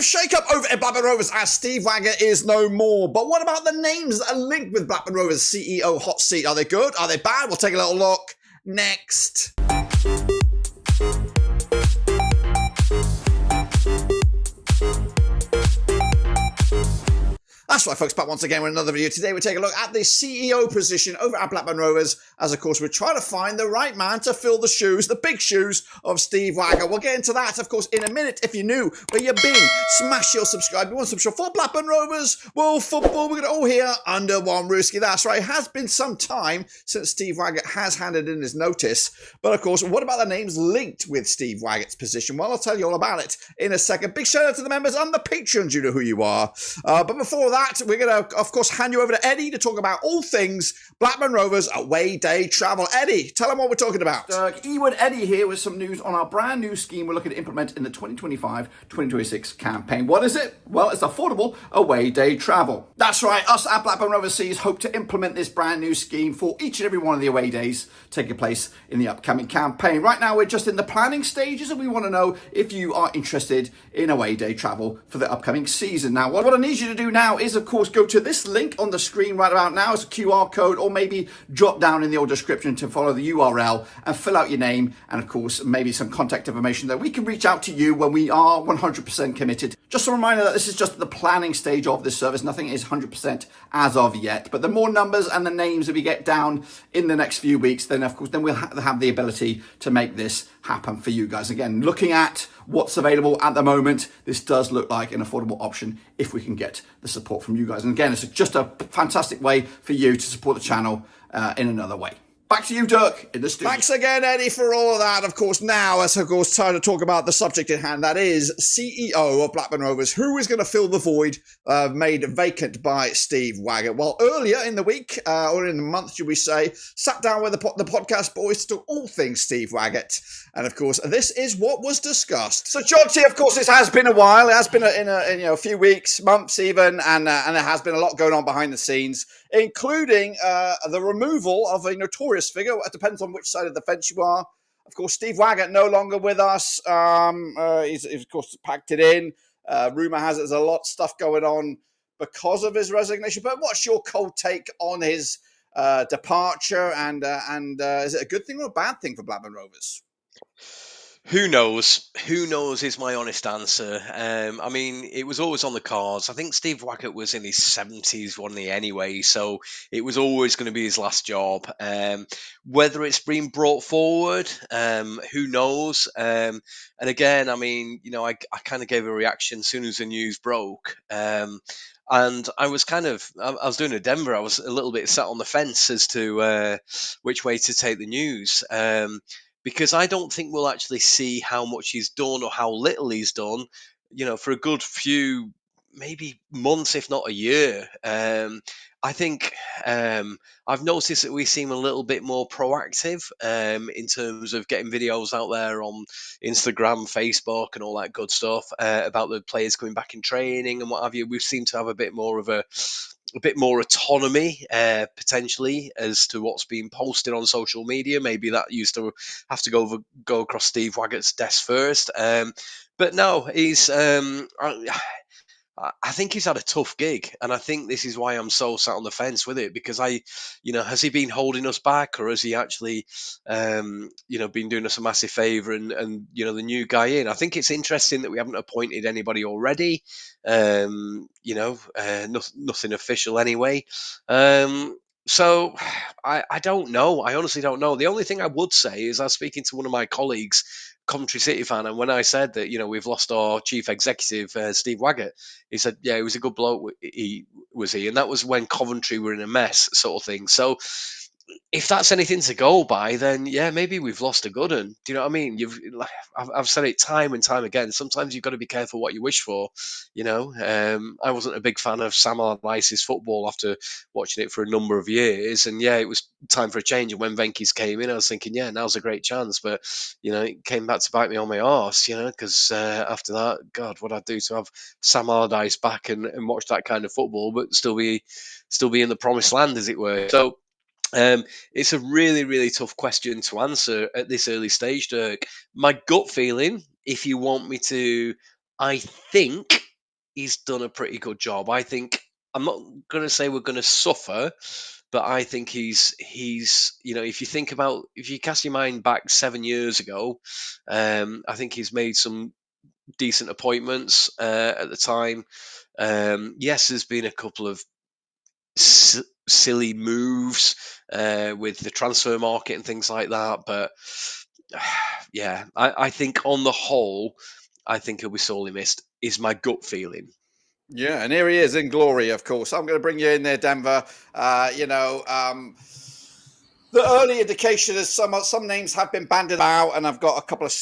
shake-up over at Blackburn Rovers as Steve Waggett is no more. But what about the names that are linked with Blackburn Rovers CEO hot seat? Are they good? Are they bad? We'll take a little look next. That's right, folks, back once again with another video. Today we take a look at the CEO position over at Blackburn Rovers, as of course we're trying to find the right man to fill the shoes, the big shoes of Steve Waggett. We'll get into that, of course, in a minute. If you're new, where you've been, smash your subscribe. You want to subscribe for Blackburn Rovers, World Football. We're going to all here under one rooski. That's right, it has been some time since Steve Waggett has handed in his notice. But of course, what about the names linked with Steve Waggett's position? Well, I'll tell you all about it in a second. Big shout out to the members and the patrons, you know who you are. But before that, we're going to, of course, hand you over to Eddie to talk about all things Blackburn Rovers away day travel. Eddie, tell them what we're talking about. Ewan Eddie here with some news on our brand new scheme we're looking to implement in the 2025-2026 campaign. What is it? Well, it's affordable away day travel. That's right, us at Blackburn Rovers Seas hope to implement this brand new scheme for each and every one of the away days taking place in the upcoming campaign. Right now, we're just in the planning stages and we want to know if you are interested in away day travel for the upcoming season. Now, what I need you to do now is, of course, go to this link on the screen right about now. It's a QR code, or maybe drop down in the old description to follow the URL and fill out your name and, of course, maybe some contact information that we can reach out to you when we are 100% committed. Just a reminder that this is just the planning stage of this service. Nothing is 100% as of yet. But the more numbers and the names that we get down in the next few weeks, then, of course, then we'll have the ability to make this happen for you guys. Again, looking at what's available at the moment, this does look like an affordable option if we can get the support from you guys. And again, it's just a fantastic way for you to support the channel in another way. Back to you, Dirk, in the studio. Thanks again, Eddie, for all of that. Of course, now it's, of course, time to talk about the subject at hand. That is CEO of Blackburn Rovers. Who is going to fill the void made vacant by Steve Waggett? Well, earlier in the week, or in the month, should we say, sat down with the podcast boys to talk all things Steve Waggett. And, of course, this is what was discussed. So, Georgie, of course, this has been a while. It has been in a few weeks, months even, and there has been a lot going on behind the scenes, including the removal of a notorious figure. It depends on which side of the fence you are. Of course, Steve Waggett no longer with us. He's of course packed it in. Rumour has it there's a lot of stuff going on because of his resignation. But what's your cold take on his departure? And is it a good thing or a bad thing for Blackburn Rovers? Who knows? Who knows is my honest answer. I mean, it was always on the cards. I think Steve Waggett was in his 70s, wasn't he, anyway? So it was always going to be his last job. Whether it's been brought forward, who knows? And again, I mean, I kind of gave a reaction as soon as the news broke. And I was I was doing a Denver. I was a little bit sat on the fence as to which way to take the news. Because I don't think we'll actually see how much he's done or how little he's done, for a good few, maybe months, if not a year. I think I've noticed that we seem a little bit more proactive in terms of getting videos out there on Instagram, Facebook, and all that good stuff about the players coming back in training and what have you. We seem to have a bit more autonomy potentially as to what's being posted on social media. Maybe that used to have to go across Steve Waggett's desk first. But no, he's I think he's had a tough gig, and I think this is why I'm so sat on the fence with it, because has he been holding us back, or has he actually, been doing us a massive favour and the new guy in? I think it's interesting that we haven't appointed anybody already, nothing official anyway. So I don't know. I honestly don't know. The only thing I would say is I was speaking to one of my colleagues, Coventry City fan, and when I said that we've lost our chief executive, Steve Waggett, he said, yeah, he was a good bloke. He and that was when Coventry were in a mess, sort of thing. So if that's anything to go by, then yeah, maybe we've lost a good one. Do you know what I mean? I've said it time and time again. Sometimes you've got to be careful what you wish for. I wasn't a big fan of Sam Allardyce's football after watching it for a number of years, and yeah, it was time for a change. And when Venky's came in, I was thinking, yeah, now's a great chance. But it came back to bite me on my arse. Because after that, God, what I'd do to have Sam Allardyce back and watch that kind of football, but still be in the promised land, as it were. So. It's a really, really tough question to answer at this early stage, Dirk. My gut feeling, if you want me to, I think he's done a pretty good job. I think I'm not going to say we're going to suffer, but I think he's if you think about, if you cast your mind back 7 years ago, I think he's made some decent appointments at the time. Yes, there's been a couple of silly moves with the transfer market and things like that, but yeah, I think on the whole, I think he'll be sorely missed. Is my gut feeling. Yeah, and here he is in glory, of course. I'm going to bring you in there, Denver. The early indication is some names have been banded out, and I've got a couple of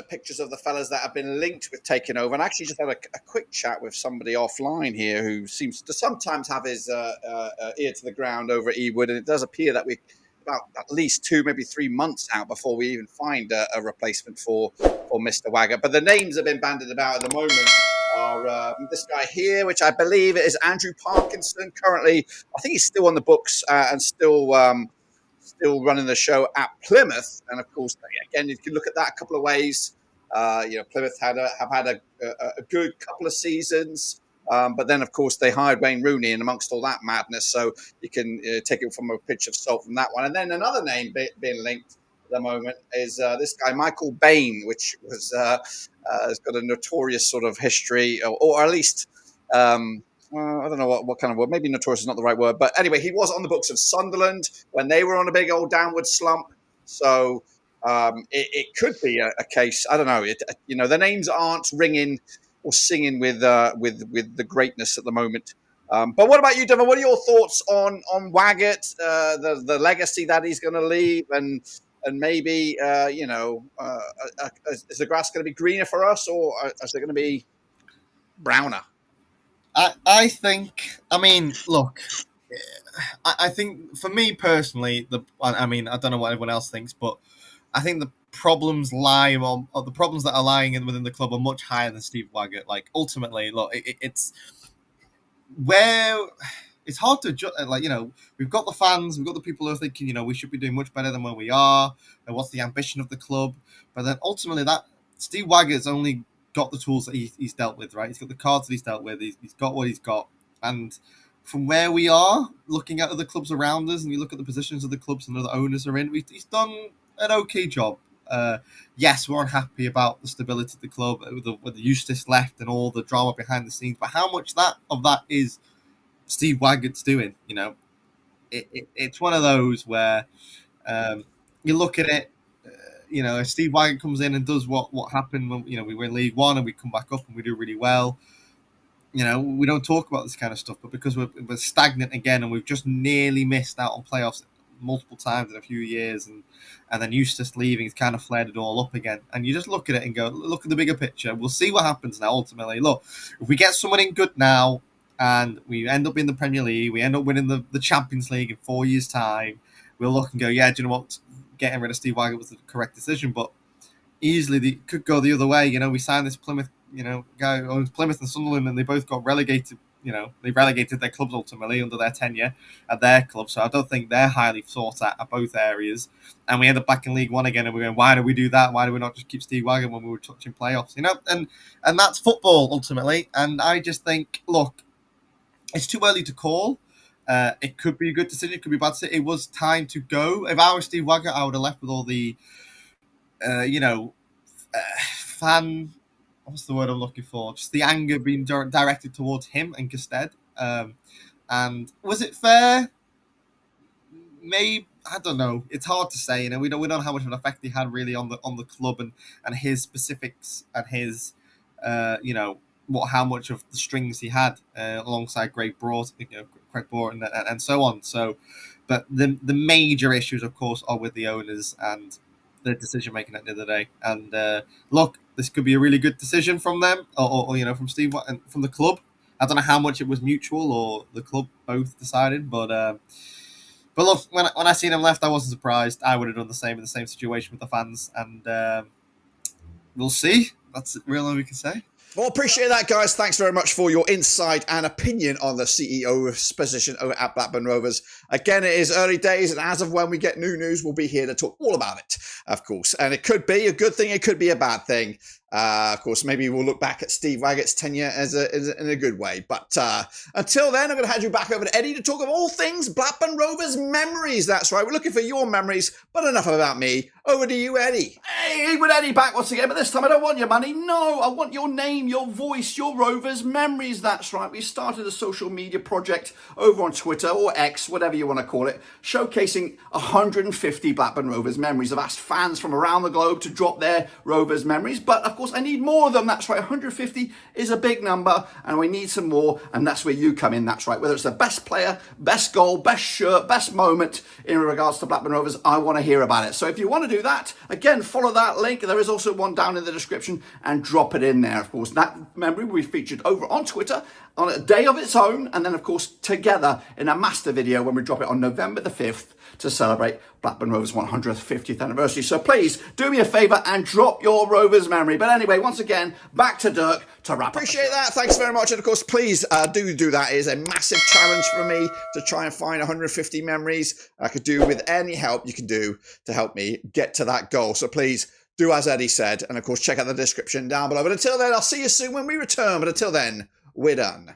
pictures of the fellas that have been linked with taking over. And actually, just had a quick chat with somebody offline here who seems to sometimes have his ear to the ground over at Ewood, and it does appear that we about at least 2, maybe 3 months out before we even find a replacement for Mr. Wagger. But the names have been banded about at the moment are this guy here, which I believe is Andrew Parkinson. Currently, I think he's still on the books and still running the show at Plymouth. And of course, again, you can look at that a couple of ways. Plymouth have had a good couple of seasons. But then, of course, they hired Wayne Rooney in amongst all that madness. So you can take it from a pinch of salt from that one. And then another name being linked at the moment is this guy, Michael Bain, which has got a notorious sort of history, or at least I don't know what kind of word. Maybe notorious is not the right word. But anyway, he was on the books of Sunderland when they were on a big old downward slump. So it could be a case. I don't know. The names aren't ringing or singing with the greatness at the moment. But what about you, Devon? What are your thoughts on Waggett, the legacy that he's going to leave, and maybe is the grass going to be greener for us, or is it going to be browner? I think. I mean, look. I think for me personally, I mean, I don't know what everyone else thinks, but I think the problems the problems that are lying within the club are much higher than Steve Waggett. Like ultimately, look, it's where it's hard to judge. We've got the fans, we've got the people who are thinking, we should be doing much better than where we are, and what's the ambition of the club. But then ultimately, that Steve Waggett's only got the tools that he's dealt with, right? He's got the cards that he's dealt with. He's got what he's got, and from where we are, looking at other clubs around us, and you look at the positions of the clubs and other owners are in, he's done an okay job. Yes, we're unhappy about the stability of the club with the Eustace left and all the drama behind the scenes, but how much of that is Steve Waggett's doing? It's one of those where you look at it. If Steve Waggett comes in and does what happened when we were in League One and we come back up and we do really well, we don't talk about this kind of stuff. But because we're stagnant again and we've just nearly missed out on playoffs multiple times in a few years, and then Eustace leaving has kind of flared it all up again. And you just look at it and go, look at the bigger picture. We'll see what happens now. Ultimately, look, if we get someone in good now and we end up in the Premier League, we end up winning the Champions League in 4 years' time, we'll look and go, yeah, do you know what? Getting rid of Steve Waggett was the correct decision, but easily it could go the other way. We signed this Plymouth, guy who owns Plymouth and Sunderland, and they both got relegated. They relegated their clubs ultimately under their tenure at their club. So I don't think they're highly thought at both areas. And we end up back in League One again, and we're going, why do we do that? Why do we not just keep Steve Waggett when we were touching playoffs? And that's football ultimately. And I just think, look, it's too early to call. It could be a good decision. It could be a bad decision. It was time to go. If I was Steve Waggett, I would have left with all the, fan. What's the word I'm looking for? Just the anger being directed towards him and Gusted. And was it fair? Maybe, I don't know. It's hard to say. We don't know how much of an effect he had really on the club and his specifics and his, how much of the strings he had alongside Craig Broad, and so on. So, but the major issues, of course, are with the owners and the decision making at the end of the day. And look, this could be a really good decision from them, or from Steve and from the club. I don't know how much it was mutual or the club both decided, but look, when I seen him left, I wasn't surprised. I would have done the same in the same situation with the fans, and we'll see. That's really all we can say. Well, appreciate that, guys. Thanks very much for your insight and opinion on the CEO's position over at Blackburn Rovers. Again, it is early days, and as of when we get new news, we'll be here to talk all about it, of course. And it could be a good thing, it could be a bad thing. Of course, maybe we'll look back at Steve Waggett's tenure in a good way. But until then, I'm going to hand you back over to Eddie to talk of all things Blackburn Rovers memories. That's right. We're looking for your memories, but enough about me. Over to you, Eddie. Hey, with Eddie back once again, but this time I don't want your money. No, I want your name, your voice, your Rovers memories. That's right. We started a social media project over on Twitter or X, whatever you want to call it, showcasing 150 Blackburn Rovers memories. I've asked fans from around the globe to drop their Rovers memories, but of course I need more of them. That's right. 150 is a big number and we need some more, and that's where you come in. That's right. Whether it's the best player, best goal, best shirt, best moment in regards to Blackburn Rovers, I want to hear about it. So if you want to do that, again, follow that link. There is also one down in the description, and drop it in there. Of course, that memory will be featured over on Twitter on a day of its own, and then of course together in a master video when we drop it on November the 5th to celebrate Blackburn Rovers 150th anniversary. So please do me a favour and drop your Rovers memory. But anyway, once again, back to Dirk to wrap up. Appreciate that. Thanks very much. And of course, please do that. It is a massive challenge for me to try and find 150 memories. I could do with any help you can do to help me get to that goal. So please do as Eddie said. And of course, check out the description down below. But until then, I'll see you soon when we return. But until then, we're done.